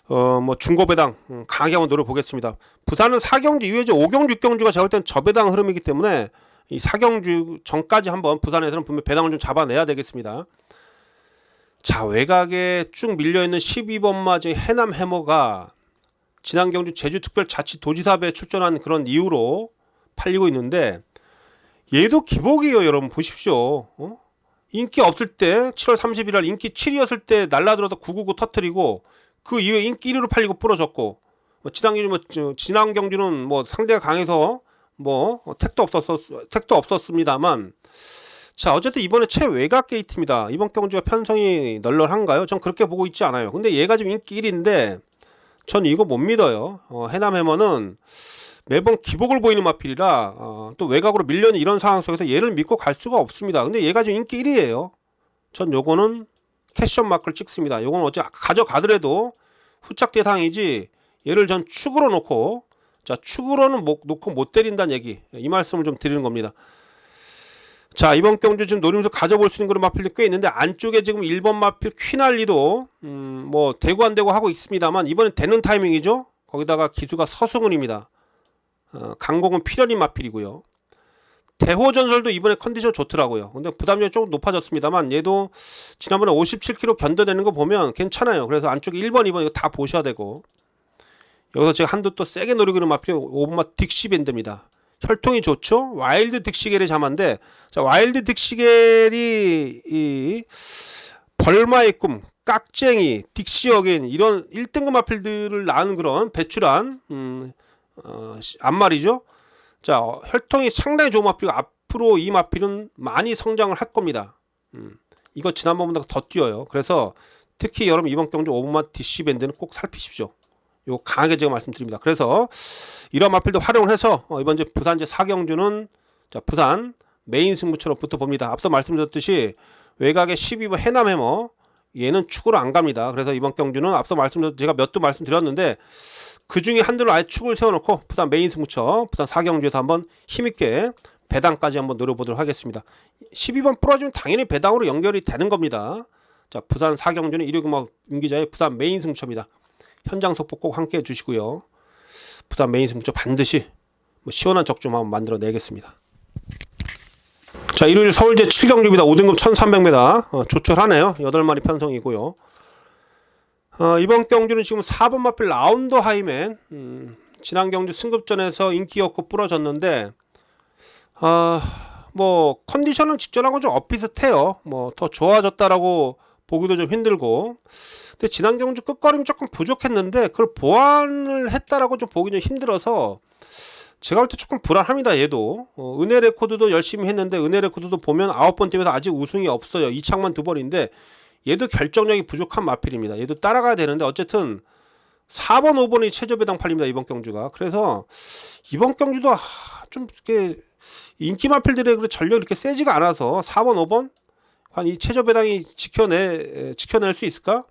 뭐 중고 배당 강하게 한번 노려보겠습니다. 부산은 4경주 이후에 5경주 6경주가 제가 볼 때는 저배당 흐름이기 때문에 이 4경주 전까지 한번 부산에서는 분명 배당을 좀 잡아내야 되겠습니다. 자 외곽에 쭉 밀려있는 12번 마제 해남 해머가 지난 경주 제주특별자치도지사배에 출전한 그런 이유로 팔리고 있는데 얘도 기복이에요. 여러분 보십시오. 인기 없을 때 7월 31일 인기 7위였을 때 날라들어서 999 터뜨리고 그 이후에 인기 1위로 팔리고 부러졌고 지난 경주는 뭐 상대가 강해서 택도 없었습니다만 자 어쨌든 이번에 최외곽 게이트입니다. 이번 경주가 편성이 널널한가요? 전 그렇게 보고 있지 않아요. 근데 얘가 지금 인기 1위인데 전 이거 못 믿어요. 해남 해머는 매번 기복을 보이는 마필이라 또 외곽으로 밀려는 이런 상황 속에서 얘를 믿고 갈 수가 없습니다. 근데 얘가 지금 인기 1위예요. 전 요거는 캐션 마크를 찍습니다. 요건 어째 가져가더라도 후착 대상이지 얘를 전 축으로 놓고 자 축으로는 놓고 못 때린다는 얘기 이 말씀을 좀 드리는 겁니다. 자 이번 경주 지금 노리면서 가져볼 수 있는 그런 마필이 꽤 있는데 안쪽에 지금 1번 마필 퀴날리도 뭐 되고 안 되고 하고 있습니다만 이번엔 되는 타이밍이죠. 거기다가 기수가 서승훈입니다. 강공은 필연인 마필이고요. 대호전설도 이번에 컨디션 좋더라고요. 근데 부담력이 조금 높아졌습니다만 얘도 지난번에 57kg 견뎌내는 거 보면 괜찮아요. 그래서 안쪽에 1번 2번 이거 다 보셔야 되고 여기서 제가 한두 또 세게 노리고 있는 마필이 5번마 딕시밴드입니다. 혈통이 좋죠. 와일드 딕시겔의 자만데 자 와일드 딕시겔이 이 벌마의 꿈 깍쟁이 딕시어겐 이런 1등급 마필들을 낳은 그런 배출한 앞말이죠. 자 혈통이 상당히 좋은 마필이고 앞으로 이 마필은 많이 성장을 할 겁니다. 이거 지난번보다 더 뛰어요. 그래서 특히 여러분 이번 경주 5번마 딕시밴드는 꼭 살피십시오. 요 강하게 제가 말씀드립니다. 그래서 이런 마필도 활용을 해서 이번 이제 부산제 4경주는 자 부산 메인 승부처로 붙어봅니다. 앞서 말씀드렸듯이 외곽에 12번 해남 해머 얘는 축으로 안 갑니다. 그래서 이번 경주는 앞서 제가 몇 도 말씀드렸는데 그 중에 한두를 아예 축을 세워놓고 부산 메인 승부처 부산 4경주에서 한번 힘있게 배당까지 한번 노려보도록 하겠습니다. 12번 부러지면 당연히 배당으로 연결이 되는 겁니다. 자 부산 4경주는 일요경마 윤기자의 부산 메인 승부처입니다. 현장 속보 꼭 함께 해주시고요. 부산 메인 승부처 반드시 시원한 적중 한번 만들어 내겠습니다. 자 일요일 서울제 7경주입니다. 5등급 1300m 조촐하네요. 8마리 편성이고요. 이번 경주는 지금 4번 마필 라운더 하이맨 지난 경주 승급전에서 인기였고 부러졌는데 뭐 컨디션은 직전하고 좀 엇비슷해요. 뭐 더 좋아졌다라고 보기도 좀 힘들고 근데 지난 경주 끝걸음이 조금 부족했는데 그걸 보완을 했다라고 좀 보기 좀 힘들어서 제가 볼 때 조금 불안합니다. 얘도 은혜 레코드도 열심히 했는데 은혜 레코드도 보면 9번 뛰면서 아직 우승이 없어요. 이창만 2번인데 얘도 결정력이 부족한 마필입니다. 얘도 따라가야 되는데 어쨌든 4번 5번이 최저배당 팔립니다. 이번 경주가. 그래서 이번 경주도 좀 이렇게 인기 마필들의 전력이 이렇게 세지가 않아서 4번 5번 한 이 최저배당이 지켜낼 수 있을까?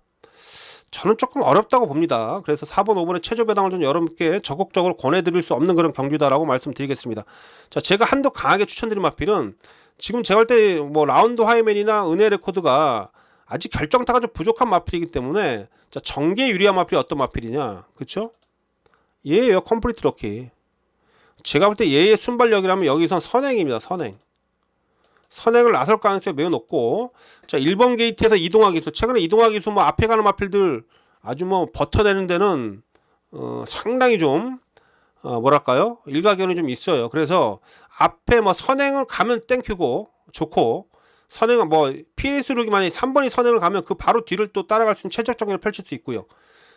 저는 조금 어렵다고 봅니다. 그래서 4번 5번의 최저배당을 좀 여러분께 적극적으로 권해드릴 수 없는 그런 경주다라고 말씀드리겠습니다. 자 제가 한도 강하게 추천드린 마필은 지금 제가 볼 때 뭐 라운드 하이맨이나 은혜 레코드가 아직 결정타가 좀 부족한 마필이기 때문에 자 정계 유리한 마필이 어떤 마필이냐 그쵸? 얘예요. 컴플리트 럭키. 제가 볼 때 얘의 순발력이라면 여기선 선행입니다. 선행을 나설 가능성이 매우 높고 자 1번 게이트에서 이동화 기수 최근에 이동화 기수 뭐 앞에 가는 마필들 아주 뭐 버텨내는 데는 상당히 좀 뭐랄까요 일가견이 좀 있어요. 그래서 앞에 뭐 선행을 가면 땡큐고 좋고 선행은 뭐 PLS 룩이 만약에 3번이 선행을 가면 그 바로 뒤를 또 따라갈 수 있는 최적 정리를 펼칠 수 있고요.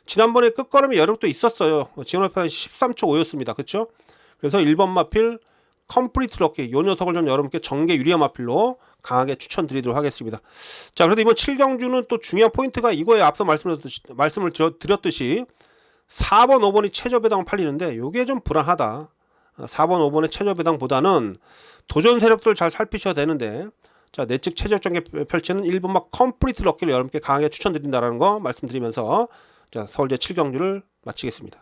지난번에 끝걸음에 여력도 있었어요. 지원표현 13초 5였습니다. 그쵸? 그래서 1번 마필 컴플리트 럭키 요 녀석을 좀 여러분께 정계 유리한 마필로 강하게 추천드리도록 하겠습니다. 자, 그래도 이번 7경주는 또 중요한 포인트가 이거에 앞서 말씀을 드렸듯이 4번 5번이 최저 배당을 팔리는데 요게 좀 불안하다. 4번 5번의 최저 배당보다는 도전 세력들 잘 살피셔야 되는데, 자, 내측 최저 전개 펼치는 1번 막 컴플리트 럭키를 여러분께 강하게 추천드린다는 거 말씀드리면서 자, 서울제 7경주를 마치겠습니다.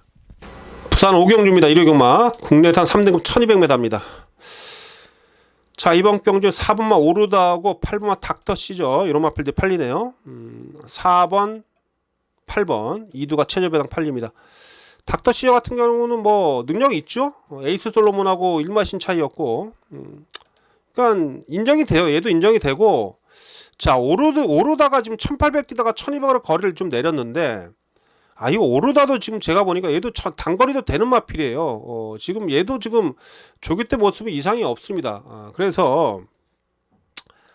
부산 5경주입니다. 1호 경마 국내산 3등급 1200m입니다. 자, 이번 경주 4번마 오르다하고 8번마 닥터시죠. 이런 마필들이 팔리네요. 4번 8번 이두가 최저 배당 팔립니다. 닥터시저 같은 경우는 뭐 능력이 있죠. 에이스 솔로몬하고 1마신 차이였고, 그러니까 인정이 돼요. 얘도 인정이 되고, 자, 오르다가 지금 1800 뛰다가 1200으로 거리를 좀 내렸는데, 이 오르다도 지금 제가 보니까 얘도 단거리도 되는 마필이에요. 지금 얘도 지금 조기 때 모습이 이상이 없습니다. 그래서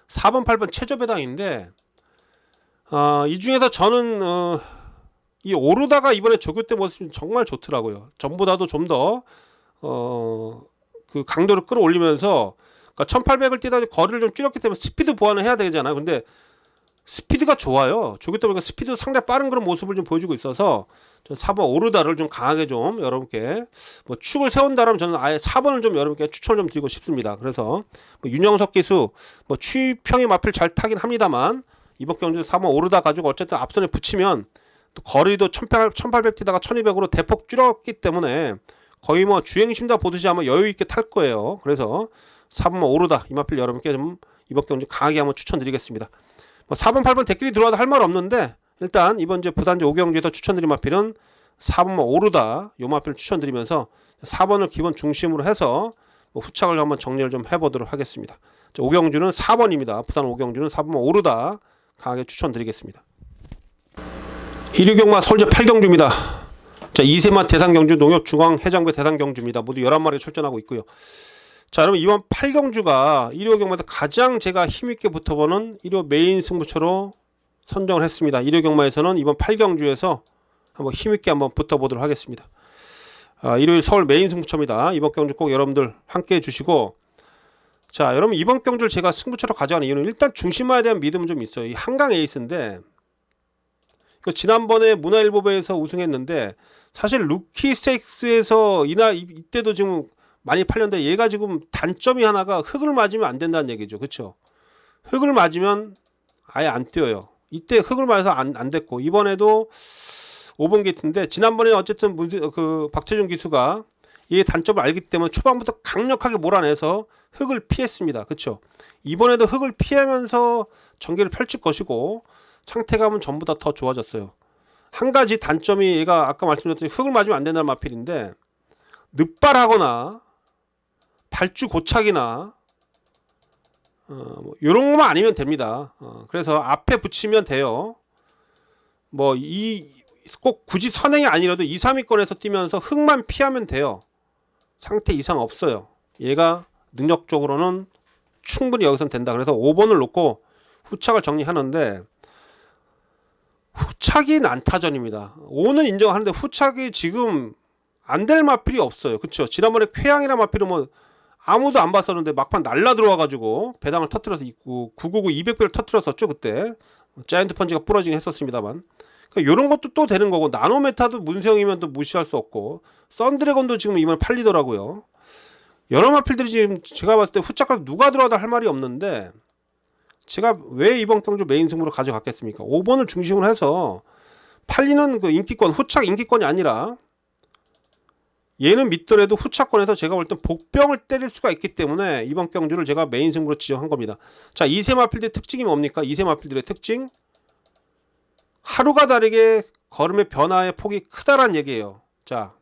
4번 8번 최저 배당인데, 이 중에서 저는 이 오르다가 이번에 조교 때 모습이 정말 좋더라고요. 전보다도 좀 더 그 강도를 끌어올리면서, 그러니까 1800을 뛰다 거리를 좀 줄였기 때문에 스피드 보완을 해야 되잖아요. 근데 스피드가 좋아요. 조교 때 보니까 스피드 상당히 빠른 그런 모습을 좀 보여주고 있어서, 전 4번 오르다를 좀 강하게 좀 여러분께 뭐 축을 세운다면 저는 아예 4번을 좀 여러분께 추천을 좀 드리고 싶습니다. 그래서 뭐 윤영석 기수 뭐 추평이 마필 잘 타긴 합니다만, 이번 경주 4번 오르다 가지고 어쨌든 앞선에 붙이면 또 거리도 1800 뛰다가 1200으로 대폭 줄였기 때문에 거의 뭐 주행심다 보듯이 아마 여유 있게 탈 거예요. 그래서 4번 오르다 이 마필 여러분께 좀 이번 경주 강하게 한번 추천드리겠습니다. 뭐 4번 8번 댓글이 들어와도 할 말 없는데, 일단 이번 이제 부산제 5경주에서 추천드린 마필은 4번 오르다 요 마필을 추천드리면서 4번을 기본 중심으로 해서 뭐 후착을 한번 정리를 좀 해보도록 하겠습니다. 5경주는 4번입니다. 부산 5경주는 4번 오르다 강하게 추천드리겠습니다. 1위 경마 서울제 8경주입니다. 자, 2세마 대상경주 농협중앙해장배 대상경주입니다. 모두 11마리가 출전하고 있고요. 자, 여러분 이번 8경주가 1호 경마에서 가장 제가 힘있게 붙어보는 1호 메인 승부처로 선정을 했습니다. 1호 경마에서는 이번 8경주에서 한번 힘있게 한번 붙어보도록 하겠습니다. 일요일 서울 메인 승부처입니다. 이번 경주 꼭 여러분들 함께 해주시고, 자, 여러분 이번 경주를 제가 승부처로 가져가는 이유는 일단 중심화에 대한 믿음은 좀 있어요. 이 한강 에이스인데, 지난번에 문화일보배에서 우승했는데, 사실 루키 스테이크스에서 이때도 지금 많이 팔렸는데, 얘가 지금 단점이 하나가 흙을 맞으면 안 된다는 얘기죠. 그쵸? 흙을 맞으면 아예 안 뛰어요. 이때 흙을 맞아서 안 됐고, 이번에도 5번 게이트인데, 지난번에 어쨌든 박태준 기수가 얘의 단점을 알기 때문에 초반부터 강력하게 몰아내서 흙을 피했습니다. 그쵸? 이번에도 흙을 피하면서 전개를 펼칠 것이고, 상태감은 전부 다 더 좋아졌어요. 한 가지 단점이 얘가 아까 말씀드렸듯이 흙을 맞으면 안 된다는 마필인데, 늑발하거나 발주 고착이나 뭐 요런 것만 아니면 됩니다. 그래서 앞에 붙이면 돼요. 뭐 꼭 굳이 선행이 아니라도 2, 3위권에서 뛰면서 흙만 피하면 돼요. 상태 이상 없어요. 얘가 능력적으로는 충분히 여기선 된다. 그래서 5번을 놓고 후착을 정리하는데, 후착이 난타전입니다. 5는 인정하는데 후착이 지금 안 될 마필이 없어요. 그쵸? 지난번에 쾌양이라는 마필은 뭐 아무도 안 봤었는데 막판 날라 들어와가지고 배당을 터뜨려서 있고, 999 200배를 터뜨렸었죠. 그때 자이언트 펀치가 부러지긴 했었습니다만, 그러니까 이런 것도 또 되는 거고, 나노메타도 문세영이면 또 무시할 수 없고, 썬드래곤도 지금 이번에 팔리더라고요. 여러 마필들이 지금 제가 봤을 때 후착가서 누가 들어와도 할 말이 없는데, 제가 왜 이번 경주 메인 승부로 가져갔겠습니까? 5번을 중심으로 해서 팔리는 그 인기권, 후착 인기권이 아니라, 얘는 믿더라도 후착권에서 제가 볼 땐 복병을 때릴 수가 있기 때문에 이번 경주를 제가 메인 승부로 지정한 겁니다. 자, 2세 마필들의 특징이 뭡니까? 2세 마필들의 특징, 하루가 다르게 걸음의 변화의 폭이 크다란 얘기예요. 자,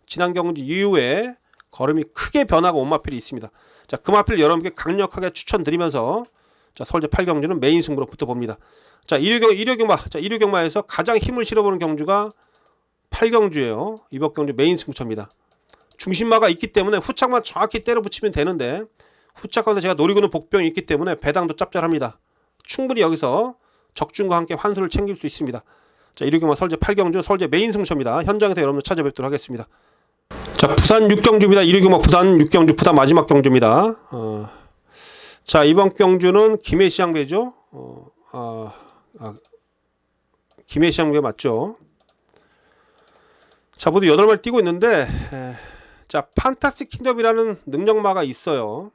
지난 경주 이후에 걸음이 크게 변화가 온 마필이 있습니다. 자, 그 마필 여러분께 강력하게 추천드리면서, 자, 서울제 8경주는 메인 승부로 붙어봅니다. 자, 1호 경마. 자, 1호 경마에서 가장 힘을 실어보는 경주가 8경주예요. 이번 경주 메인 승부처입니다. 중심마가 있기 때문에 후착만 정확히 때려 붙이면 되는데, 후착가운데 제가 노리고 있는 복병이 있기 때문에 배당도 짭짤합니다. 충분히 여기서 적중과 함께 환수를 챙길 수 있습니다. 자, 1위경마 설제 8경주 설제 메인 승차입니다. 현장에서 여러분들 찾아뵙도록 하겠습니다. 자, 부산 6경주입니다. 1위경마 부산 6경주 부산 마지막 경주입니다. 자, 이번 경주는 김해시장배죠. 김해시장배 맞죠? 자, 모두 8마리 뛰고 있는데, 자, 판타스틱 킹덤이라는 능력마가 있어요.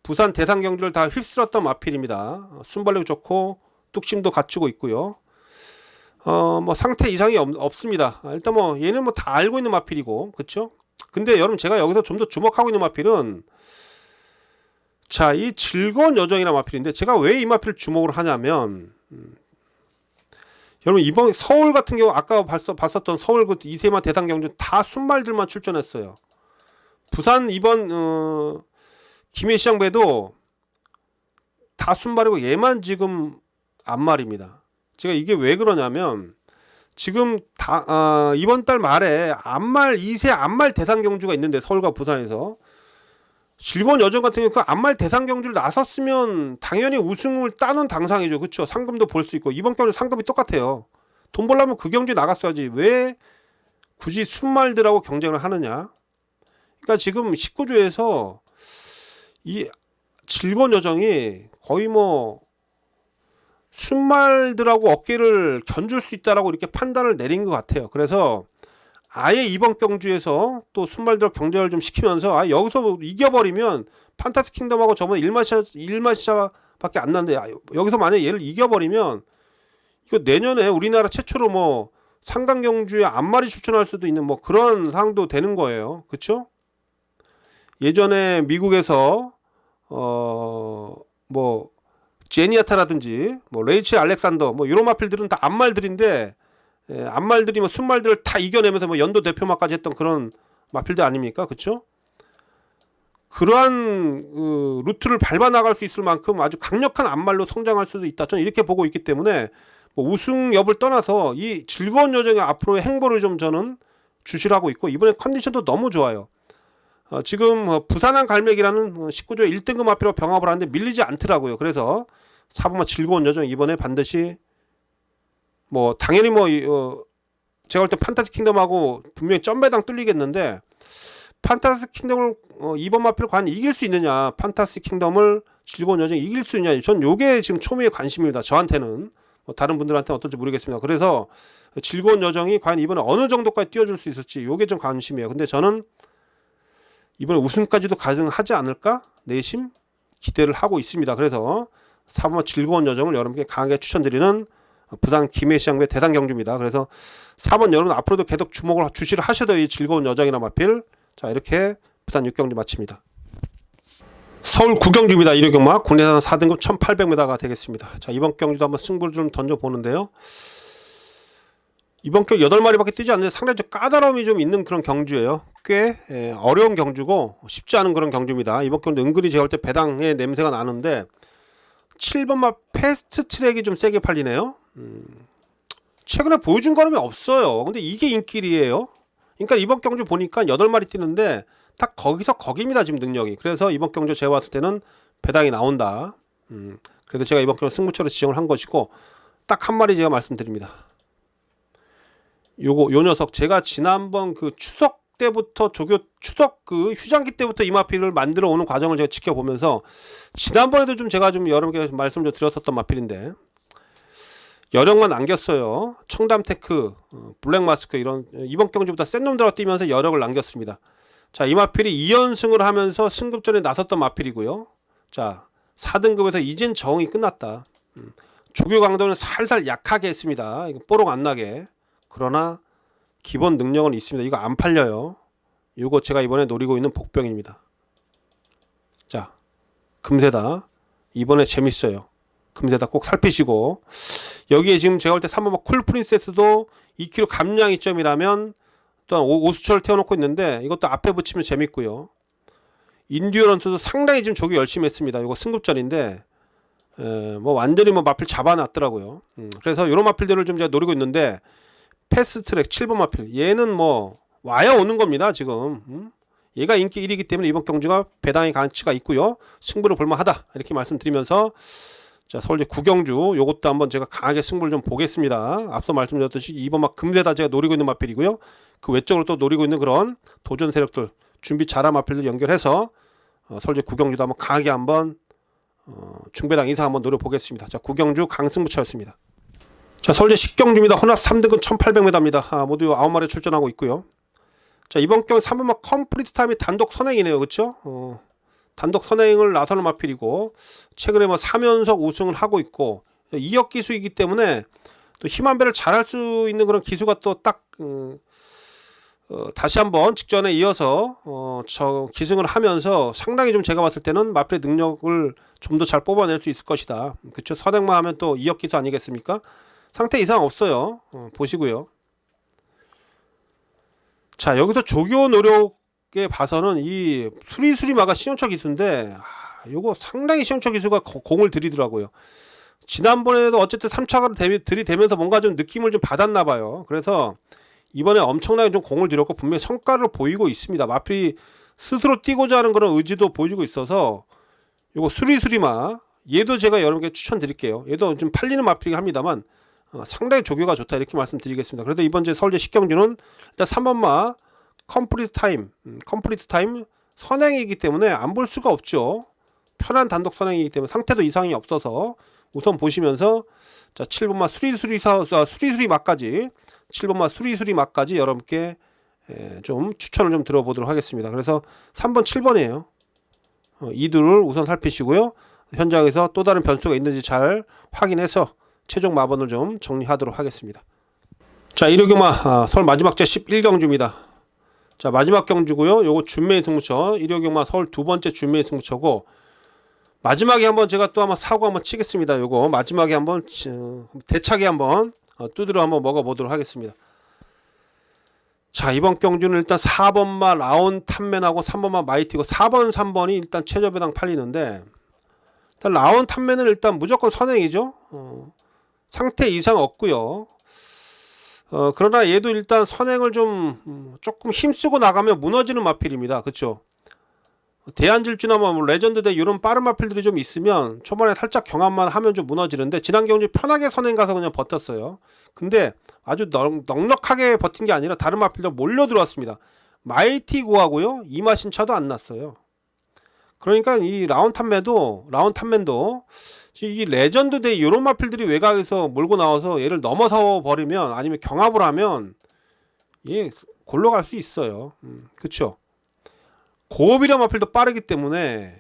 부산 대상 경주를 다 휩쓸었던 마필입니다. 순발력 좋고 뚝심도 갖추고 있고요. 뭐 상태 이상이 없습니다. 일단 뭐 얘는 뭐 다 알고 있는 마필이고, 그쵸? 근데 여러분 제가 여기서 좀 더 주목하고 있는 마필은, 자, 이 즐거운 여정이라는 마필인데, 제가 왜 이 마필을 주목을 하냐면, 여러분 이번 서울 같은 경우 아까 봤었던 서울 그 이세마 대상 경주 다 순말들만 출전했어요. 부산 이번 김해시장배도 다 순말이고 얘만 지금 암말입니다. 제가 이게 왜 그러냐면, 지금 이번 달 말에 암말 2세 암말 대상 경주가 있는데, 서울과 부산에서 즐거운 여정 같은 경우 그 암말 대상 경주를 나섰으면 당연히 우승을 따는 당상이죠. 그렇죠? 상금도 볼 수 있고. 이번 경주 상금이 똑같아요. 돈 벌려면 그 경주에 나갔어야지 왜 굳이 순말들하고 경쟁을 하느냐. 그러니까 지금 19주에서 이 즐거운 여정이 거의 뭐 순말들하고 어깨를 견줄 수 있다라고 이렇게 판단을 내린 것 같아요. 그래서 아예 이번 경주에서 또 순말들 경쟁을 좀 시키면서, 여기서 이겨버리면 판타스틱 킹덤하고 저번에 1마시차밖에 안 났는데, 여기서 만약에 얘를 이겨버리면 이거 내년에 우리나라 최초로 뭐 상강 경주에 앞마리 추천할 수도 있는 뭐 그런 상황도 되는 거예요. 그쵸? 예전에 미국에서 뭐 제니아타라든지 뭐 레이첼 알렉산더 뭐 이런 마필들은 다 앞말들인데, 앞말들이 뭐 순말들을 다 이겨내면서 뭐 연도 대표마까지 했던 그런 마필들 아닙니까? 그쵸? 그러한 루트를 밟아 나갈 수 있을 만큼 아주 강력한 앞말로 성장할 수도 있다. 저는 이렇게 보고 있기 때문에 뭐 우승 여부를 떠나서 이 즐거운 여정의 앞으로의 행보를 좀 저는 주시를 하고 있고, 이번에 컨디션도 너무 좋아요. 지금 부산항 갈매기라는 19조 1등급 마필로 병합을 하는데 밀리지 않더라고요. 그래서 4번마 즐거운 여정 이번에 반드시 뭐 당연히 뭐 제가 볼 때 판타스틱 킹덤하고 분명히 점배당 뚫리겠는데, 판타스틱 킹덤을 이번 마필을 과연 이길 수 있느냐, 판타스틱 킹덤을 즐거운 여정 이길 수 있느냐, 전 요게 지금 초미의 관심입니다. 저한테는. 뭐 다른 분들한테는 어떨지 모르겠습니다. 그래서 즐거운 여정이 과연 이번에 어느 정도까지 띄워줄 수 있을지 요게 좀 관심이에요. 근데 저는 이번에 우승까지도 가능하지 않을까 내심 기대를 하고 있습니다. 그래서 4번마 즐거운 여정을 여러분께 강하게 추천드리는 부산 김해시장배 대상 경주입니다. 그래서 4번 여러분 앞으로도 계속 주목을 주시를 하셔도 이 즐거운 여정이나 마필. 자, 이렇게 부산 6경주 마칩니다. 서울 9경주입니다. 1위 경마 국내산 4등급 1800m가 되겠습니다. 자, 이번 경주도 한번 승부를 좀 던져보는데요. 이번 경주 8마리밖에 뛰지 않는데 상당히 좀 까다로움이 좀 있는 그런 경주예요. 꽤 어려운 경주고 쉽지 않은 그런 경주입니다. 이번 경주 은근히 제가 볼 때 배당의 냄새가 나는데, 7번마 패스트 트랙이 좀 세게 팔리네요. 최근에 보여준 걸음이 없어요. 근데 이게 인기리예요. 그러니까 이번 경주 보니까 8마리 뛰는데 딱 거기서 거기입니다. 지금 능력이. 그래서 이번 경주 제가 봤을 때는 배당이 나온다. 그래서 제가 이번 경주 승부처로 지정을 한 것이고, 딱 한 마리 제가 말씀드립니다. 요 녀석 제가 지난번 그 추석 때부터 추석 그 휴장기 때부터 이 마필을 만들어 오는 과정을 제가 지켜보면서, 지난번에도 좀 제가 좀 여러분께 말씀 좀 드렸었던 마필인데 여력만 남겼어요. 청담테크, 블랙마스크 이번 경주보다 센 놈들하고 뛰면서 여력을 남겼습니다. 자, 이 마필이 2연승을 하면서 승급전에 나섰던 마필이고요. 자, 4등급에서 이젠 적응이 끝났다. 조교 강도는 살살 약하게 했습니다. 이거 뽀록 안 나게. 그러나 기본 능력은 있습니다. 이거 안 팔려요. 이거 제가 이번에 노리고 있는 복병입니다. 자, 금세다. 이번에 재밌어요. 금세다 꼭 살피시고, 여기에 지금 제가 볼 때 3번마 쿨프린세스도 2kg 감량 이점이라면 또한 오수철을 태워놓고 있는데, 이것도 앞에 붙이면 재밌고요. 인듀어런스도 상당히 지금 조교 열심히 했습니다. 이거 승급전인데 뭐 완전히 뭐 마필 잡아놨더라고요. 그래서 이런 마필들을 좀 제가 노리고 있는데, 패스트트랙 7번 마필 얘는 뭐 와야 오는 겁니다. 지금 얘가 인기 1위이기 때문에 이번 경주가 배당의 가치가 있고요. 승부를 볼만하다 이렇게 말씀드리면서, 자, 서울제 구경주 요것도 한번 제가 강하게 승부를 좀 보겠습니다. 앞서 말씀드렸듯이 2번 막 금세다 제가 노리고 있는 마필이고요. 그 외적으로 또 노리고 있는 그런 도전 세력들 준비 잘한 마필들 연결해서 서울제 구경주도 한번 강하게 한번 중배당 이상 한번 노려보겠습니다. 자, 구경주 강승부처였습니다. 자, 서울제 식경주입니다. 혼합 3등급 1800m입니다. 모두 9마리 출전하고 있고요. 자, 이번 경기 3번마 컴플리트 타임이 단독 선행이네요. 그쵸? 단독 선행을 나서는 마필이고 최근에 뭐 3연속 우승을 하고 있고 2역 기수이기 때문에 또 힘한 배를 잘할 수 있는 그런 기수가 또 딱 다시 한번 직전에 이어서 저 기승을 하면서 상당히 좀 제가 봤을 때는 마필의 능력을 좀 더 잘 뽑아낼 수 있을 것이다. 그쵸? 선행만 하면 또 2역 기수 아니겠습니까? 상태 이상 없어요. 보시고요. 자, 여기서 조교 노력에 봐서는 이 수리수리마가 시험처 기수인데 요거 상당히 시험처 기수가 공을 들이더라고요. 지난번에도 어쨌든 3차가 들이대면서 뭔가 좀 느낌을 좀 받았나 봐요. 그래서 이번에 엄청나게 좀 공을 들였고 분명히 성과를 보이고 있습니다. 마필이 스스로 뛰고자 하는 그런 의지도 보여주고 있어서 요거 수리수리마 얘도 제가 여러분께 추천드릴게요. 얘도 좀 팔리는 마필이긴 합니다만 상당히 조교가 좋다 이렇게 말씀드리겠습니다. 그래도 이번 주 서울제 식경주는 일단 3번마 컴플리트 타임 선행이기 때문에 안 볼 수가 없죠. 편한 단독 선행이기 때문에 상태도 이상이 없어서 우선 보시면서 자, 7번마 수리수리마까지 7번마 수리수리마까지 여러분께 좀 추천을 좀 들어보도록 하겠습니다. 그래서 3번 7번이에요. 이들을 우선 살피시고요. 현장에서 또 다른 변수가 있는지 잘 확인해서 최종 마번을 좀 정리하도록 하겠습니다. 자, 일요경마 서울 마지막 제 11경주입니다. 자, 마지막 경주고요. 요거 준매인 승부처 일요경마 서울 두 번째 준매인 승부처고 마지막에 한번 제가 또 한번 사고 한번 치겠습니다. 요거 마지막에 한번 대차게 한번 두드려 한번 먹어보도록 하겠습니다. 자, 이번 경주는 일단 4번마 라온 탑맨하고 3번마 마이티고 4번 3번이 일단 최저배당 팔리는데 일단 라온 탑맨은 일단 무조건 선행이죠. 상태 이상 없고요. 그러나 얘도 일단 선행을 좀 조금 힘쓰고 나가면 무너지는 마필입니다. 그쵸? 대한질주나 뭐 레전드대 이런 빠른 마필들이 좀 있으면 초반에 살짝 경합만 하면 좀 무너지는데 지난 경주 편하게 선행 가서 그냥 버텼어요. 근데 아주 넉넉하게 버틴 게 아니라 다른 마필들 몰려 들어왔습니다. 마이티고하고요 이마신차도 안 났어요. 그러니까 이 라운탑맨도 이 레전드대 이런 마필들이 외곽에서 몰고 나와서 얘를 넘어서 버리면 아니면 경합을 하면 얘 골로 갈 수 있어요. 그쵸? 고비령 마필도 빠르기 때문에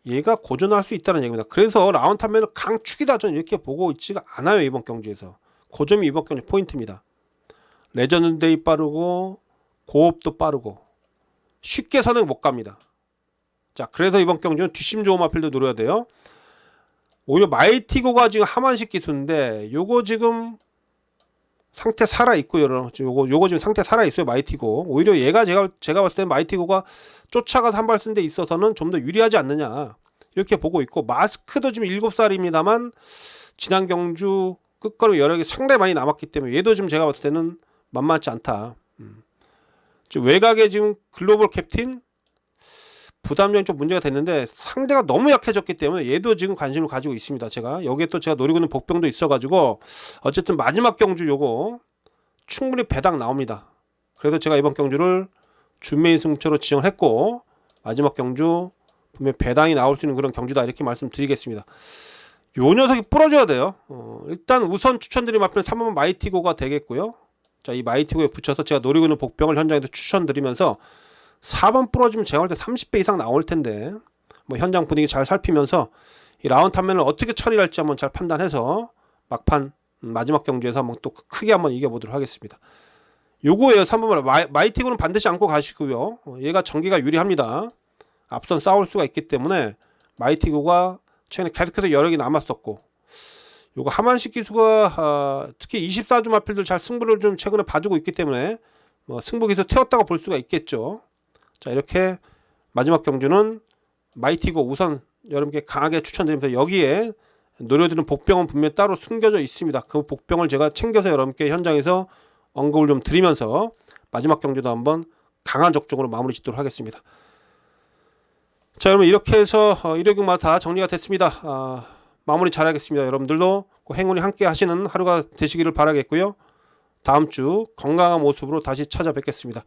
얘가 고전할 수 있다는 얘기입니다. 그래서 라운탑맨은 강축이다 저는 이렇게 보고 있지가 않아요. 이번 경주에서 고점이 이번 경주 포인트입니다. 레전드데이 빠르고 고업도 빠르고 쉽게 선행 못 갑니다. 자, 그래서 이번 경주는 뒷심 좋은 마필도 노려야 돼요. 오히려 마이티고가 지금 하만식 기수인데 요거 지금 상태 살아있고요. 요거 지금 상태 살아있어요. 마이티고. 오히려 얘가 제가 봤을 때 마이티고가 쫓아가서 한 발 쓴 데 있어서는 좀 더 유리하지 않느냐 이렇게 보고 있고 마스크도 지금 7살입니다만 지난 경주 끝걸음 여력이 상당히 많이 남았기 때문에 얘도 지금 제가 봤을 때는 만만치 않다. 지금 외곽에 지금 글로벌 캡틴 부담력이 좀 문제가 됐는데 상대가 너무 약해졌기 때문에 얘도 지금 관심을 가지고 있습니다. 제가 여기에 또 제가 노리고 있는 복병도 있어가지고 어쨌든 마지막 경주 요거 충분히 배당 나옵니다. 그래도 제가 이번 경주를 준매인 승부처로 지정을 했고 마지막 경주 분명 배당이 나올 수 있는 그런 경주다 이렇게 말씀드리겠습니다. 요 녀석이 부러져야 돼요. 일단 우선 추천드린 마필은 3번 마이티고가 되겠고요. 자, 이 마이티고에 붙여서 제가 노리고 있는 복병을 현장에서 추천드리면서 4번 부러지면 제가 볼 때 30배 이상 나올 텐데 뭐 현장 분위기 잘 살피면서 이 라운탑맨을 어떻게 처리할지 한번 잘 판단해서 막판 마지막 경주에서 한번 또 크게 한번 이겨보도록 하겠습니다. 요거예요. 3번 마이티고는 반드시 안고 가시고요. 얘가 전기가 유리합니다. 앞선 싸울 수가 있기 때문에 마이티고가 최근에 계속해서 여력이 남았었고 요거 하만식 기수가 특히 24주 마필들 잘 승부를 좀 최근에 봐주고 있기 때문에 뭐 승부 기수 태웠다고 볼 수가 있겠죠. 자, 이렇게 마지막 경주는 마이티고 우선 여러분께 강하게 추천드리면서 여기에 노려드리는 복병은 분명히 따로 숨겨져 있습니다. 그 복병을 제가 챙겨서 여러분께 현장에서 언급을 좀 드리면서 마지막 경주도 한번 강한 적중으로 마무리 짓도록 하겠습니다. 자, 여러분 이렇게 해서 일요경마 다 정리가 됐습니다. 마무리 잘하겠습니다. 여러분들도 그 행운이 함께 하시는 하루가 되시기를 바라겠고요. 다음 주 건강한 모습으로 다시 찾아뵙겠습니다.